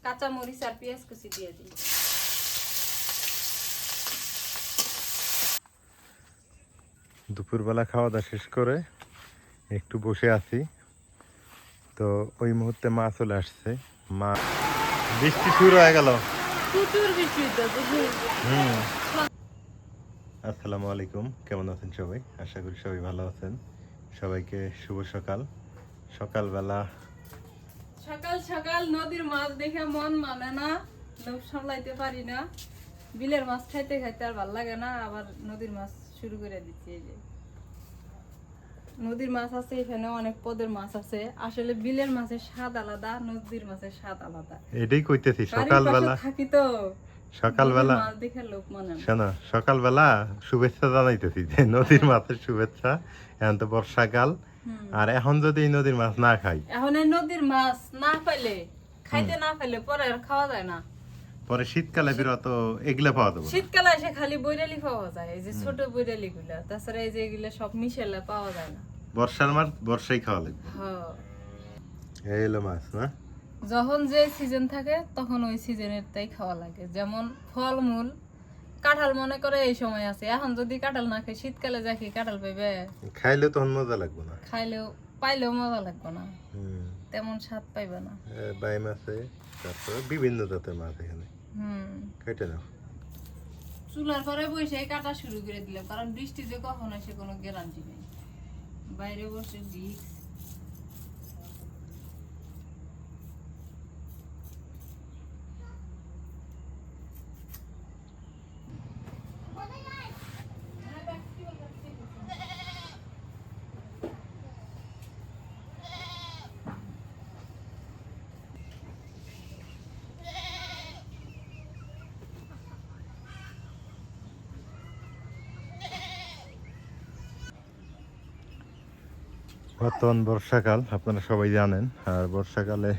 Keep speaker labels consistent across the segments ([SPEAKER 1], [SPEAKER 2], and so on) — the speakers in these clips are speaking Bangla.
[SPEAKER 1] কাঁচা মরিচ আর পেঁয়াজ কুচি দিয়ে দিই।
[SPEAKER 2] দুপুরবেলা খাওয়া দাওয়া শেষ করে একটু বসে আছি, তো ওই মুহূর্তে মা চলে আসছে। মা বৃষ্টি শুরু হয়ে গেল।
[SPEAKER 1] প্রচুর বৃষ্টি হচ্ছে।
[SPEAKER 2] আসসালামু আলাইকুম, কেমন আছেন সবাই? আশা করি সবাই ভালো আছেন। সবাইকে শুভ সকাল। সকালবেলা
[SPEAKER 1] সকাল সকাল নদীর মাছ দেখে মন মানে না, লোভ সামলাইতে পারি না। বিলের মাছ খাইতে খাইতে আর ভাল লাগে না, আবার নদীর মাছ শুরু করে দিচ্ছি। এই যে নদীর মাছ আছে, এখানে অনেক পদের মাছ আছে। আসলে বিলের মাছের স্বাদ আলাদা, নদীর মাছের স্বাদ আলাদা।
[SPEAKER 2] এটাই কইতেছি।
[SPEAKER 1] সকালবেলা থাকি তো,
[SPEAKER 2] সকালবেলা
[SPEAKER 1] মাছ দেখে লোভ মানে না।
[SPEAKER 2] শোনো, সকালবেলা শুভেচ্ছা জানাইতেছি যে নদীর মাছের শুভেচ্ছা। এখন তো বর্ষাকাল, আর এখন যদি এই নদীর মাছ না খাই,
[SPEAKER 1] এখন এই নদীর মাছ না পাইলে, খাইতে না পাইলে পরে আর খাওয়া যায় না।
[SPEAKER 2] পরে শীতকালে বিরত এগুলা পাওয়া যাবে না।
[SPEAKER 1] শীতকালে এসে খালি বৈরালি পাওয়া যায়, এই যে ছোট বৈরালি গুলা। তাছাড়া এই যে এগুলা সব মিশেলা পাওয়া যায় না।
[SPEAKER 2] বর্ষার মাছ বর্ষাই খাওয়া লাগবে।
[SPEAKER 1] হ্যাঁ,
[SPEAKER 2] এই হলো মাছ না।
[SPEAKER 1] যখন যে সিজন থাকে তখন ওই সিজনের তাই খাওয়া লাগে। যেমন ফলমূল, কাঁঠাল মনে করে এই সময় আছে। এখন যদি কাঁঠাল না খাই, শীতকালে যা কি কাঁঠাল পাইবে,
[SPEAKER 2] খাইলে তখন মজা লাগবে না।
[SPEAKER 1] পাইলেও মজা লাগবে না, তেমন স্বাদ পাইবে না।
[SPEAKER 2] বাই মাছে তারপরে বিভিন্ন জাতের মাছ এখানে। কেটে নাও।
[SPEAKER 1] চুলার পরে বসে কাটা শুরু করে দিলাম, কারণ বৃষ্টি যে কখন আসে কোনো গ্যারান্টি নেই। বাইরে বসে রিস্ক।
[SPEAKER 2] বর্তমান বর্ষাকাল, আপনারা সবাই জানেন। আর বর্ষাকালে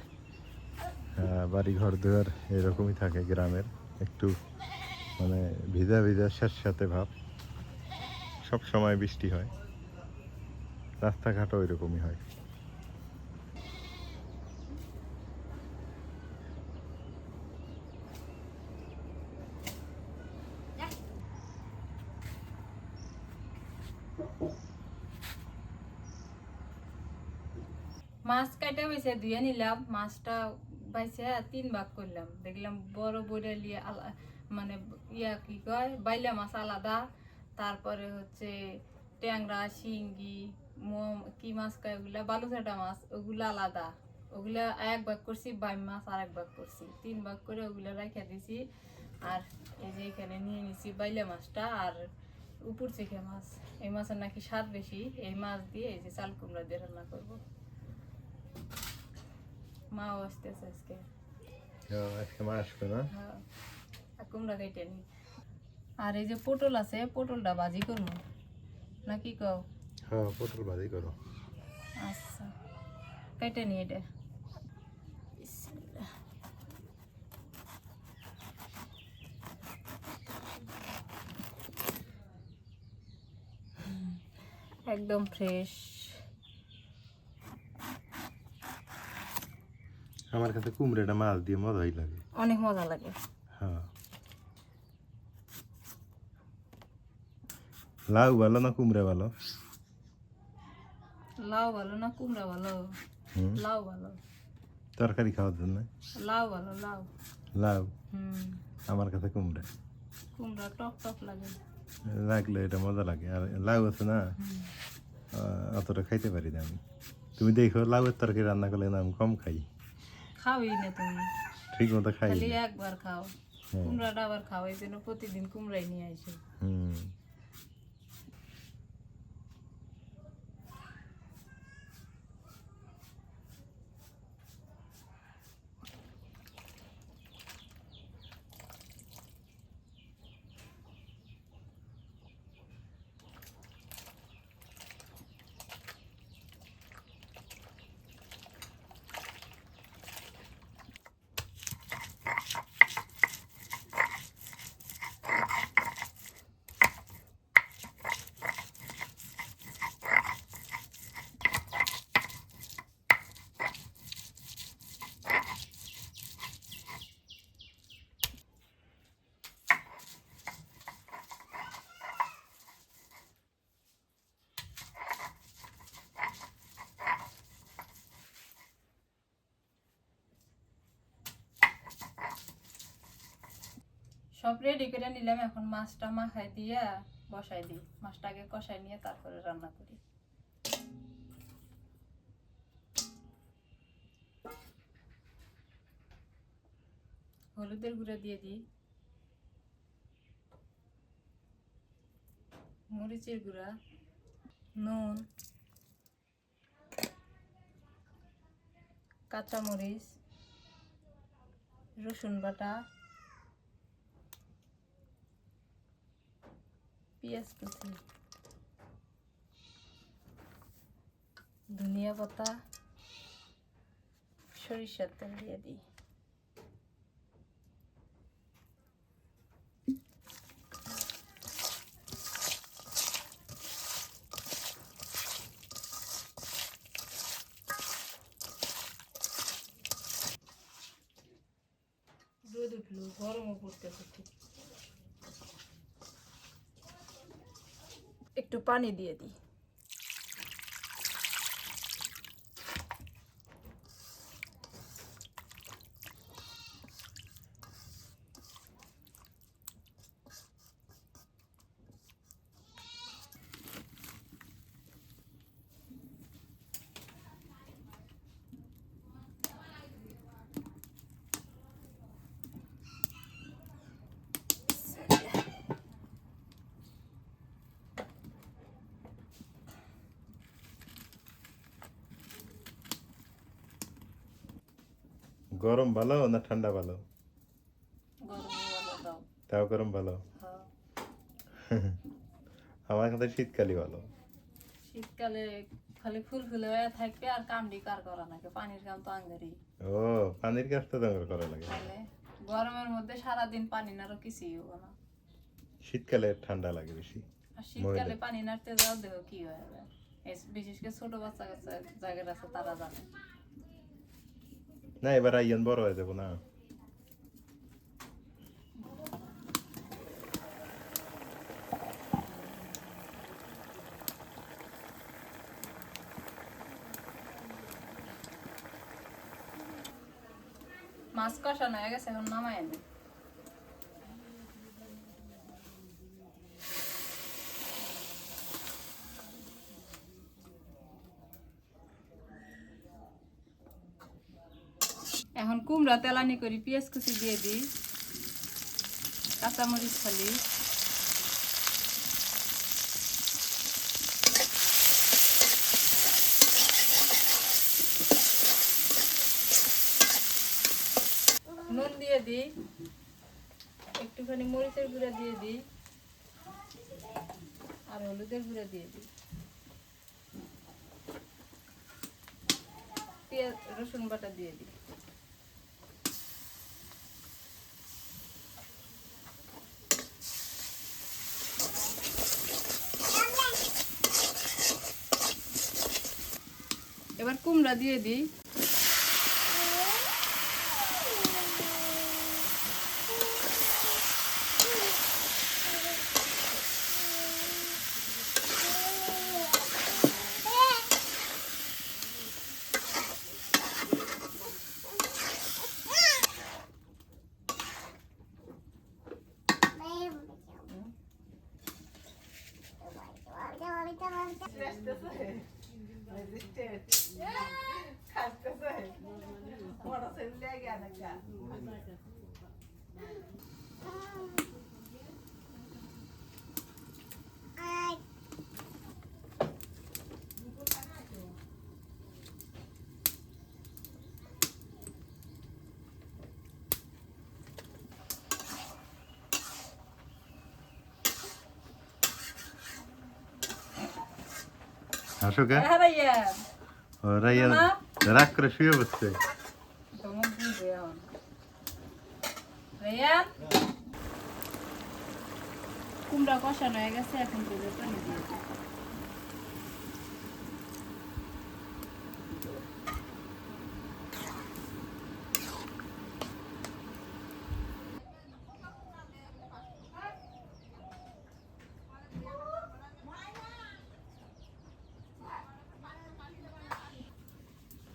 [SPEAKER 2] বাড়ি ঘর দুয়ার এরকমই থাকে গ্রামের, একটু মানে ভিজা ভিজা স্যাঁতস্যাঁতে ভাব। সব সময় বৃষ্টি হয়, রাস্তাঘাটও এরকমই হয়।
[SPEAKER 1] মাছ কাটা বেছে ধুয়ে নিলাম। মাছটা বাইছে 3 ভাগ করলাম। দেখলাম বড় বৈরালি মানে কি কয়, বাইলা মাছ আলাদা, তারপরে হচ্ছে ট্যাংরা, শিঙ্গি, কি মাছ কয় ওগুলা, বালুচাটা মাছ, ওগুলা আলাদা। ওগুলা এক ভাগ করছি, বাইম মাছ আর এক ভাগ করছি। 3 ভাগ করে ওগুলা রাখা দিছি। আর এই যে এখানে নিয়ে নিছি বাইলা মাছটা আর উপর চিকে মাছ। এই মাছের নাকি স্বাদ বেশি। এই মাছ দিয়ে এই যে চাল কুমড়া দিয়ে রান্না করবো। মাও আসতেছে আজকে।
[SPEAKER 2] আজকে মা আসবে না?
[SPEAKER 1] হ্যাঁ, কুমড়া কেটে নি। আর এই যে পটল আছে, পটলটা ভাজি করবো নাকি কও?
[SPEAKER 2] হ্যাঁ, পটল ভাজি করো।
[SPEAKER 1] আচ্ছা, কেটে নি এটা। বিসমিল্লাহ। একদম ফ্রেশ।
[SPEAKER 2] আমার কাছে কুমড়াটা মাছ দিয়ে মজাই লাগে,
[SPEAKER 1] অনেক মজা লাগে।
[SPEAKER 2] হ্যাঁ। লাউ ভালো না কুমড়া ভালো?
[SPEAKER 1] লাউ ভালো না কুমড়া ভালো? লাউ ভালো।
[SPEAKER 2] তরকারি খাওয়ার জন্য
[SPEAKER 1] লাউ ভালো, লাউ।
[SPEAKER 2] লাউ। আমার কাছে কুমড়া।
[SPEAKER 1] কুমড়া টক টক লাগে।
[SPEAKER 2] লাগলে এটা মজা লাগে। আর লাউ আছে না, অতটা খাইতে পারি না আমি। তুমি দেখো লাউয়ের তরকারি রান্না করলে না আমি কম খাই।
[SPEAKER 1] খাওই না তুমি,
[SPEAKER 2] ঠিক মতো খাই
[SPEAKER 1] খালি
[SPEAKER 2] না।
[SPEAKER 1] একবার খাও। কুমড়াটা আবার খাও, এই জন্য প্রতিদিন কুমড়াই নিয়ে আসে। সব রেডি করে নিলাম, এখন মাছটা মাখাই দিয়া বসাই দিই। মাছটা আগে কষাই নিয়ে তারপরে রান্না করি। হলুদের গুঁড়া দিয়ে দিই, মরিচের গুঁড়া, নুন, কাঁচামরিচ, রসুন বাটা, পেঁয়াজ কুচি, ধনিয়া পাতা, সরিষার তেল দিয়ে দিই। রোদ উঠলো, গরমও পড়তেছে ঠিক। একটু পানি দিয়ে দিই।
[SPEAKER 2] গরম ভালো না ঠান্ডা ভালো?
[SPEAKER 1] গরম ভালো দাও।
[SPEAKER 2] তাও গরম ভালো।
[SPEAKER 1] হ্যাঁ।
[SPEAKER 2] আমার কাছে শীতকালই ভালো।
[SPEAKER 1] শীতকালে খালি ফুলফুলে হয়ে থাকবে আর কামড়ি কার করা নাকি, পানির কাম তো আঙ্গারি।
[SPEAKER 2] ও, পানির কাজ তো দঙ্গল করা লাগে।
[SPEAKER 1] তাহলে গরমের মধ্যে সারাদিন পানি নাড়ো, কিছুই হবো না।
[SPEAKER 2] শীতকালে ঠান্ডা লাগে বেশি।
[SPEAKER 1] আর শীতকালে পানি নাড়তে যাও, দেহ কি হয়ে যায়। বিশেষ করে ছোট বাচ্চা কাচ্চা জায়গার আছে, তারা জানে।
[SPEAKER 2] না, এবার আইয়ন বড় হয়ে যাবো না।
[SPEAKER 1] মাছ কষানো হয়ে গেছে, এখন নামাই এনে। এখন কুমড়া তেলানি করি, পেঁয়াজ কুচি দিয়ে দিই, কাঁচামরিচ ফালি, নুন দিয়ে দিই, একটুখানি মরিচের গুঁড়া দিয়ে দিই, আর হলুদের গুঁড়া দিয়ে দিই, পেঁয়াজ রসুন বাটা দিয়ে দিই। এবার কুমড়া দিয়ে দিই।
[SPEAKER 2] আসো কে?
[SPEAKER 1] হ্যাঁ রাইয়ান,
[SPEAKER 2] ও, রাইয়ান রাগ করে শুয়ে বসছে।
[SPEAKER 1] তোমার বুঝবে এখন। রাইয়ান, কুমড়া কষানো হয়ে গেছে, এখন দুধের পানি দিয়ে দিই।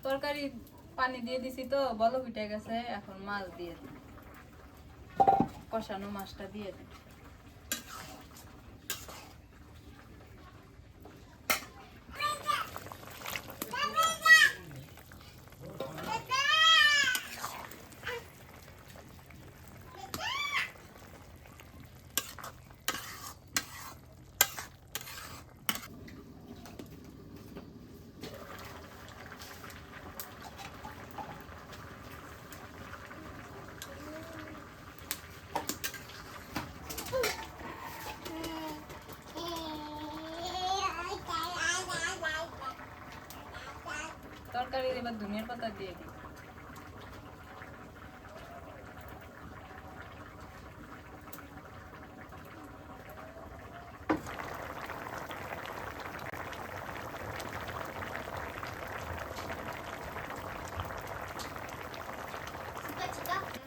[SPEAKER 1] তরকারি পানি দিয়ে দিছি তো, বলক উঠে গেছে, এখন মাছ দিয়ে দিই। কষানো মাছটা দিয়ে দিই। তরকারি এবার ধনিয়ার পাতা দিয়ে দিই।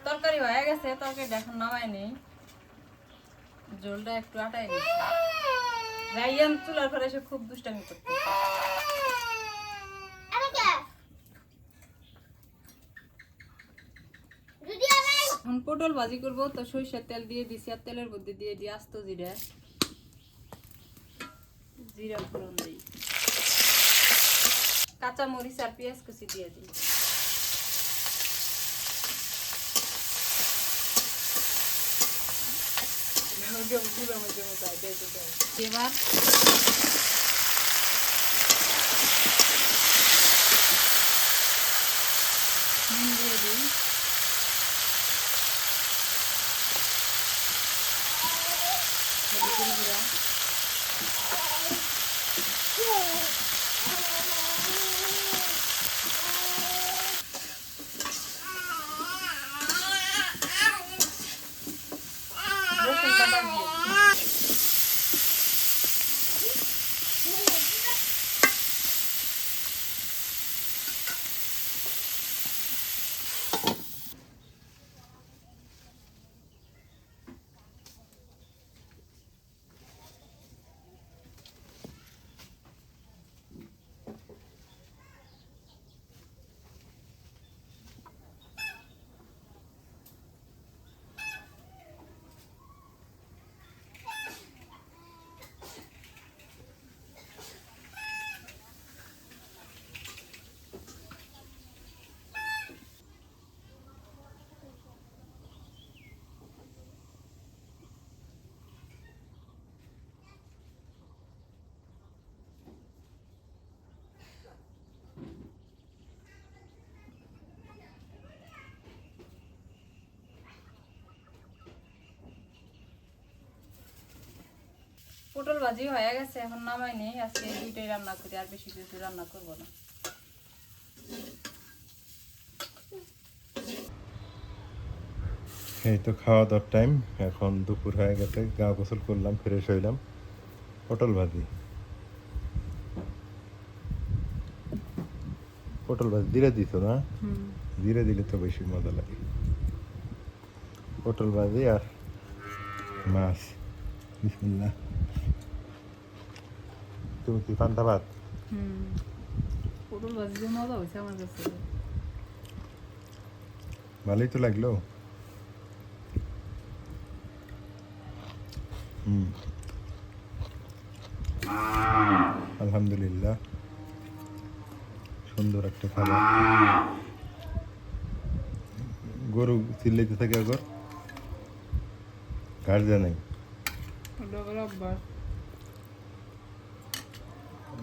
[SPEAKER 1] তরকারি হয়ে গেছে, তরকারিটা এখন নামাই নেই, ঝোলটা একটু আটাই নিই। রাইয়ান চুলার পরে এসে খুব দুষ্টামি করতে। এখন পটল ভাজি করবো, তো সরিষার তেল দিয়ে দিছি, আর তেলের মধ্যে দিয়ে দিই আস্ত জিরা, জিরা ফোড়ন দিই, কাঁচা মরিচ আর পেঁয়াজ কুচি দিয়ে দিই। এবার নুন দিয়ে দিই, হলুদের গুঁড়া, রসুন বাটা দিয়ে দিই। পটল ভাজি হয়ে গেছে, এখন নামাই নেই। আজকে দুইটাই রান্না করি, আর বেশি কিছু রান্না করবো না।
[SPEAKER 2] এই তো খাওয়া দাওয়ার টাইম, এখন দুপুর হয়ে গেছে, গা গোসল করলাম, ফ্রেশ হইলাম। পটল ভাজি, পটল ভাজি জিরে দিত না? জিরে দিলে তো বেশি মজা লাগে। পটল ভাজি আর মাছ। বিসমিল্লাহ। তুমি কি পান্তা ভাত?
[SPEAKER 1] পটল ভাজি যে মজা হয়েছে আমার কাছে,
[SPEAKER 2] ভালোই তো লাগলো। আলহামদুলিল্লাহ, সুন্দর একটা খাবার। গরু চিল্লাইতে থাকে আগর, গার্জা নাই,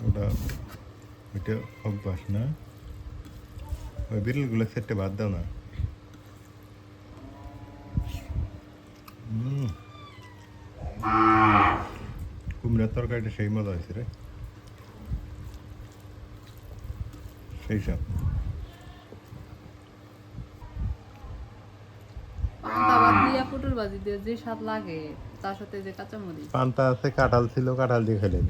[SPEAKER 2] ওটা ওইটা অভ্যাস না। ওই বিড়ালগুলো সেটে বাদ দাও না। কুমড়ার তরকারিটা সেই মজা হয়েছে রে, সেই সব।
[SPEAKER 1] পান্তা ভাত দিয়া পটল ভাজি দিয়ে যে স্বাদ লাগে, তার সাথে যে কাঁচামরিচ।
[SPEAKER 2] পান্তা আছে, কাঁঠাল ছিল, কাঁঠাল দিয়ে খেলেন।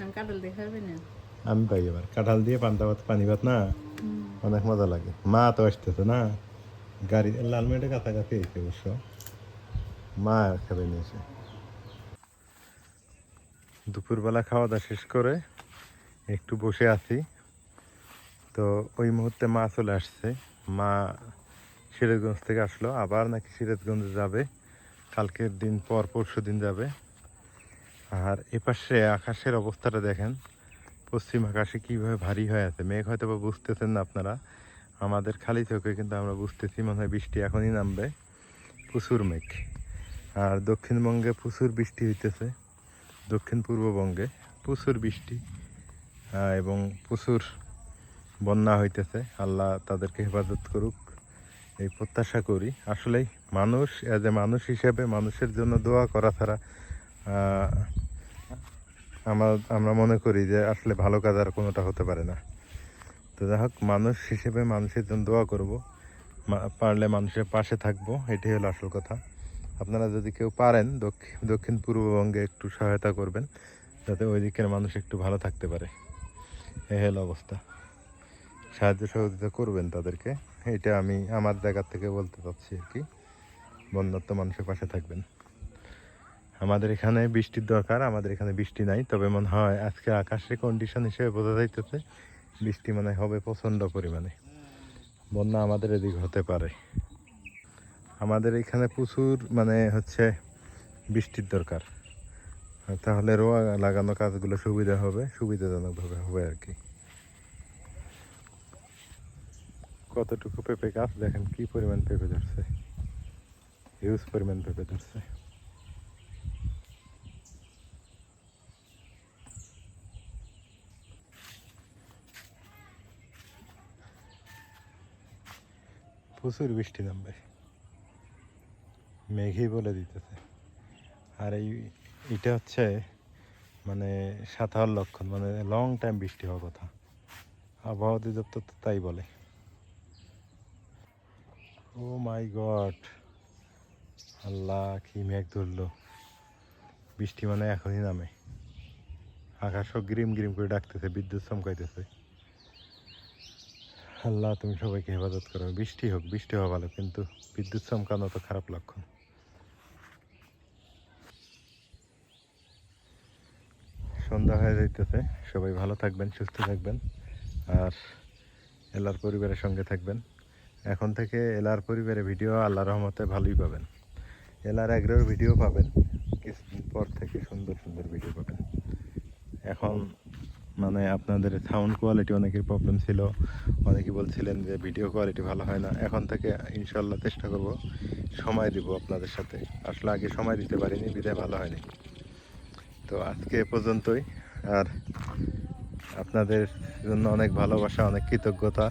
[SPEAKER 1] আমি কাঁঠাল দিয়ে খাবি না।
[SPEAKER 2] আমি পাই এবার কাঁঠাল দিয়ে পান্তা ভাত, পানি ভাত না, অনেক মজা লাগে। মা তো আসতেছে না, গাড়ি লালমেটের কাছাকাছি এসে অবশ্য, মা খাবে নিয়েছে। দুপুরবেলা খাওয়া দাওয়া শেষ করে একটু বসে আছি, তো ওই মুহূর্তে মা চলে আসছে। মা সিরাজগঞ্জ থেকে আসলো, আবার নাকি সিরাজগঞ্জে যাবে, কালকের দিন পর পরশু দিন যাবে। আর এপাশে আকাশের অবস্থাটা দেখেন, পশ্চিম আকাশে কীভাবে ভারী হয়ে আছে। মেঘ হয়তো বা বুঝতেছেন না আপনারা, আমাদের খালি চোখে কিন্তু আমরা বুঝতেছি মনে হয় বৃষ্টি এখনই নামবে, প্রচুর মেঘ। আর দক্ষিণবঙ্গে প্রচুর বৃষ্টি হইতেছে, দক্ষিণ পূর্ববঙ্গে প্রচুর বৃষ্টি এবং প্রচুর বন্যা হইতেছে। আল্লাহ তাদেরকে হেফাজত করুক এই প্রত্যাশা করি। আসলেই মানুষ অ্যাজ এ মানুষ হিসেবে মানুষের জন্য দোয়া করা ছাড়া আমরা মনে করি যে আসলে ভালো কাজ আর কোনোটা হতে পারে না। তো যাই হোক, মানুষ হিসেবে মানুষের জন্য দোয়া করব, পারলে মানুষের পাশে থাকবো, এটাই হলো আসল কথা। আপনারা যদি কেউ পারেন দক্ষিণ পূর্ববঙ্গে একটু সহায়তা করবেন, যাতে ওই দিকের মানুষ একটু ভালো থাকতে পারে। এই হলো অবস্থা, সাহায্য সহযোগিতা করবেন তাদেরকে, এটা আমি আমার জায়গা থেকে বলতে চাচ্ছি আর কি। বন্যার্ত মানুষের পাশে থাকবেন। আমাদের এখানে বৃষ্টির দরকার, আমাদের এখানে বৃষ্টি নাই, তবে মনে হয় আজকে আকাশের কন্ডিশন হিসেবে বোঝা যাইতেছে বৃষ্টি মনে হবে প্রচণ্ড পরিমাণে। বন্যা আমাদের এদিকে হতে পারে। আমাদের এখানে প্রচুর মানে হচ্ছে বৃষ্টির দরকার, তাহলে রোয়া লাগানো কাজগুলো সুবিধা হবে, সুবিধাজনকভাবে হবে আর কি। কতটুকু পেঁপে গাছ দেখেন, কি পরিমাণ পেঁপে ধরছে, হিউজ পরিমাণ পেঁপে ধরছে। প্রচুর বৃষ্টি নামবে, মেঘই বলে দিতেছে। আর এটা হচ্ছে মানে 7 হওয়ার লক্ষণ, মানে লং টাইম বৃষ্টি হওয়ার কথা। আবহাওয়া অধিদপ্তর তো তাই বলে। ও মাই গড, আল্লাহ কি মেঘ ধরলো, বৃষ্টি মানে এখনই নামে। আকাশও গ্রিম গ্রিম করে ডাকতেছে, বিদ্যুৎ চমকাইতেছে। আল্লাহ তুমি সবাইকে হেফাজত করো। বৃষ্টি হোক, বৃষ্টি হওয়া ভালো, কিন্তু বিদ্যুৎ চমকানো তো খারাপ লক্ষণ। সন্ধ্যা হয়ে যাইতেছে, সবাই ভালো থাকবেন, সুস্থ থাকবেন, আর এলার পরিবারের সঙ্গে থাকবেন। এখন থেকে এলার পরিবারের ভিডিও আল্লাহর রহমতে ভালোই পাবেন। এলার এগ্রোর ভিডিও পাবেন, কিছুদিন পর থেকে সুন্দর সুন্দর ভিডিও পাবেন। এখন মানে আপনাদের সাউন্ড কোয়ালিটি অনেকের প্রবলেম ছিল, অনেকে বলছিলেন যে ভিডিও কোয়ালিটি ভালো হয় না। এখন থেকে ইনশাল্লাহ চেষ্টা করব, সময় দিব আপনাদের সাথে। আসলে আগে সময় দিতে পারিনি, বিদায় ভালো হয়নি। তো আজকে এ পর্যন্তই। আর আপনাদের জন্য অনেক ভালোবাসা, অনেক কৃতজ্ঞতা।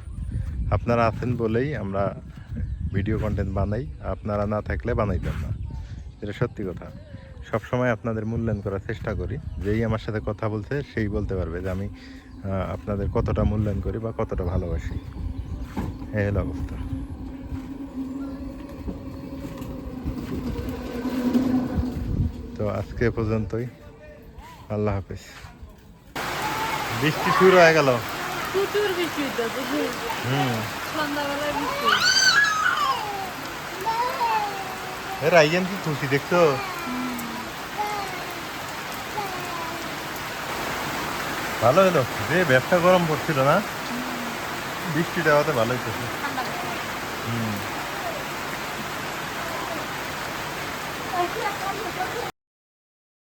[SPEAKER 2] আপনারা আছেন বলেই আমরা ভিডিও কন্টেন্ট বানাই, আপনারা না থাকলে বানাইতাম না, এটা সত্যি কথা। সবসময় আপনাদের মূল্যায়ন করার চেষ্টা করি। যেই আমার সাথে কথা বলছে সেই বলতে পারবে যে আমি আপনাদের কতটা মূল্যায়ন করি বা কতটা ভালোবাসি। এই হলো অবস্থা। তো আজকে পর্যন্তই, আল্লাহ হাফেজ। বৃষ্টি শুরু হয়ে গেল,
[SPEAKER 1] প্রচুর বৃষ্টি হইতেছে, সন্ধ্যাবেলায় বৃষ্টি।
[SPEAKER 2] রাইয়ান কি খুশি দেখছো, ভালো হলো যে ব্যবসা গরম পড়ছিল না, বৃষ্টিটা হতে ভালো হইতেছে। হুম।